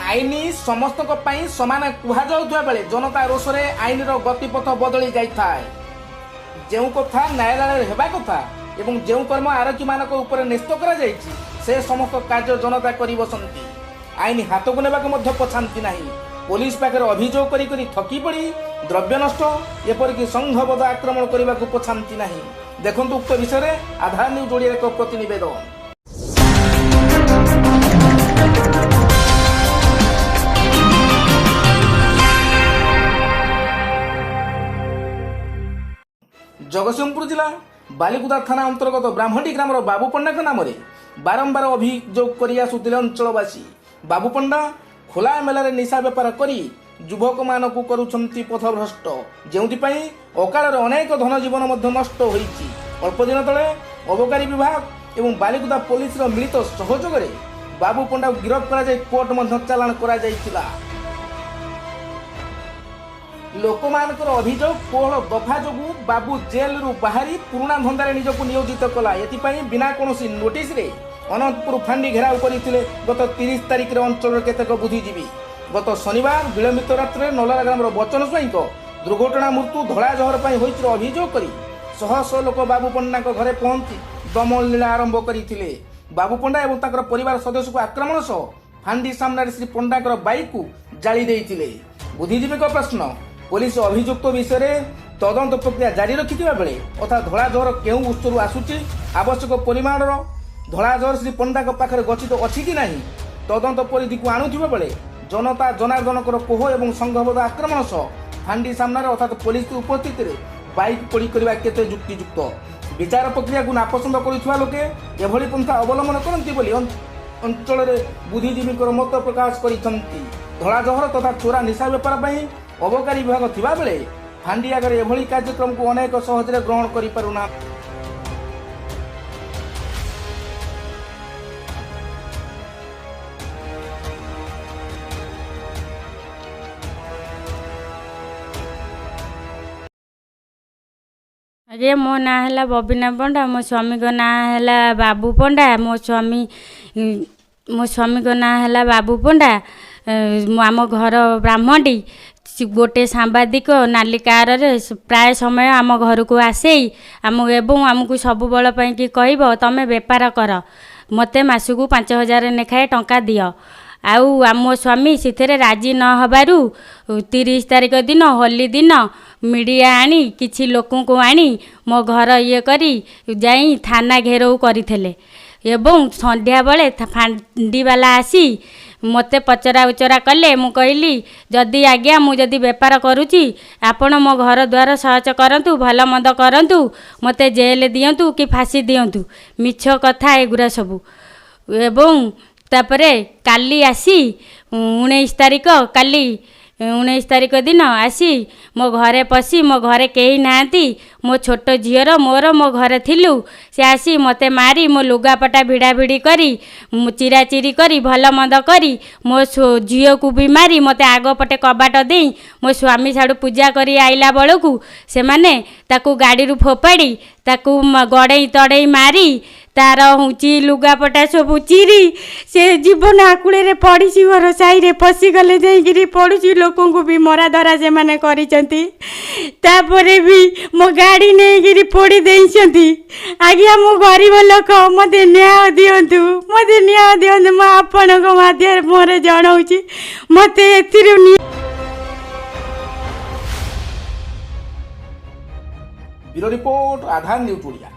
आईन समस्त समान कहुआ बेले जनता रोष में आईन गतिपथ बदली जाए जो कथा न्यायालय होगा कथा एवं जो कर्म आरोपी मानक न्यस्त कर समस्त कार्य जनता कर बसंती आईन हाथ को नेबाक पछाती ना पुलिस पाखे अभियोग करी थकी पड़ी द्रव्य नष्ट एपरिक संघबद्ध आक्रमण करने को पछाती ना। देखु उक्त विषय में आधार न्यूज ओडिया एक प्रतिनिवेदन। जगतसिंहपुर जिला बालिकुदा थाना अंतर्गत ब्राह्मणी ग्रामर बाबू पंडा नाम बारंबार अभियोग कर आसुले अंचलवासी। बाबू पंडा खोला मेलार निशा बेपार करी युवक मानक करुछंती पथभ्रष्ट जोंथिपाई अकाल अनेक धन जीवन नष्ट होईछि। अल्प दिन तले अबकारी विभाग एवं बालिकुदा पुलिस मिलित सहयोग में बाबू पंडा को गिरफ्त कर कोर्ट चालाण करा जायतिला। लोकमानकर अभियोग कोहल दफा जोगु बाबू जेल रु बाहरी पुराना धंदारे निजको नियोजित कला। एथिपाई बिना कोनोसी नोटिस रे अनंतपुर फांडी घेराव करथिले गत 30 तारिख रे अंचल केतेक बुद्धिजीवी। गत शनिवार विलंबित रात्रे नलरा ग्रामर बचन स्वाईं दुर्घटना मृत्यु धड़ा जहर पाई होइतिर अभियोग करी शह शह लोक बाबू पंडा घरे पहुंची दमन लीला आरंभ करथिले। बाबू पंडा एवं ताकर परिवार सदस्य को आक्रमण सह फांडी सामने श्री पंडा बाइक को जाली देइथिले। बुद्धिजीवी को प्रश्न पुलिस अभियुक्त विषय में तदंत प्रक्रिया जारी रखिथिबा बेले अर्थात धड़ा जहर केउ उत्सरू आसुची आवश्यक परिमाणर धड़ा जहर श्री पंडा पाखे गच्छित अच्छी कि नहीं तदंत परिधि को आणुथिबा बेले जनता जनार्दनकर कोह एवं संघबद्ध आक्रमण सह फांडी सामने अर्थात पुलिस की उपस्थिति में बाइक पोड़ी करने केते युक्तियुक्त। विचार प्रक्रिया को नापसंद करुवा लोके एभली पंथा अवलंबन करती बोली अंचल बुद्धिजीवी मत प्रकाश करिसंती। धड़ा जहर तथा चोरा निशा बेपार पर अबकारी विभाग थिबा बेले फांडी आगे एभली कार्यक्रम को अनेक सहजरे ग्रहण करि पारुना। अरे मो ना है बबिना पंडा मो स्वामी को ना है बाबू पंडा मो स्वामी को ना है बाबू पंडा आम घर ब्राह्मणी गोटे सांबादिक नाली कार प्राय समय आम घर को आसे आम एवं आमको सब बल कि कह तमें बेपार कर मते मासकू 5,000 लेखाएं टंका दियो आउ आम स्वामी से राजी न हबारु 30 तारिख दिन होली दिन मीडिया आनी किछि लोकों को आनी मो घर ये करी जाई थाना घेराव करथिले एवं संध्या बेले फांडी वाला आसी मते पचरा उचरा कले मु कहली जदि आज्ञा मु जदि बेपार करुची आपण मो घर द्वार सहज करंतु भल मंद करंतु मते जेल दियंतु कि फांसी दियंतु मिछ कथा एगुरा सबू। एवं तापरे काली आसी 19 तारिख काली 19 तारिख दिन आसी मो घरे पशी मो घरे कहीं नांती मो छोट झीर मोर मो घरे थिलु से आसी मते मारी मो लुगापटा भिड़ा भिड़ी करी चिराचिरी करी भल मंद करी मो झील को भी मारी मते आग पटे कबाट दे मो स्वामी साडू पूजा करी आइला बेलू से माने ताकू गाड़ी रु फोपाड़ी ताकू गड़े तड़े मारी तार हूँ लुगापटा सब चिरी से जीवन आकुले पड़ी घर साई पशिगले जाकि पड़ुची लोक को भी मरा धरा से माने करिसंती तापरे भी मो गाड़ी नहीं पोड़ी देइसंती। आज्ञा मो गरीब लोक मते न्याय दियंतु मो आपण को माध्यम मोरे जणाउची मते एथिरु ब्यूरो रिपोर्ट आधार न्यूज ओडिया।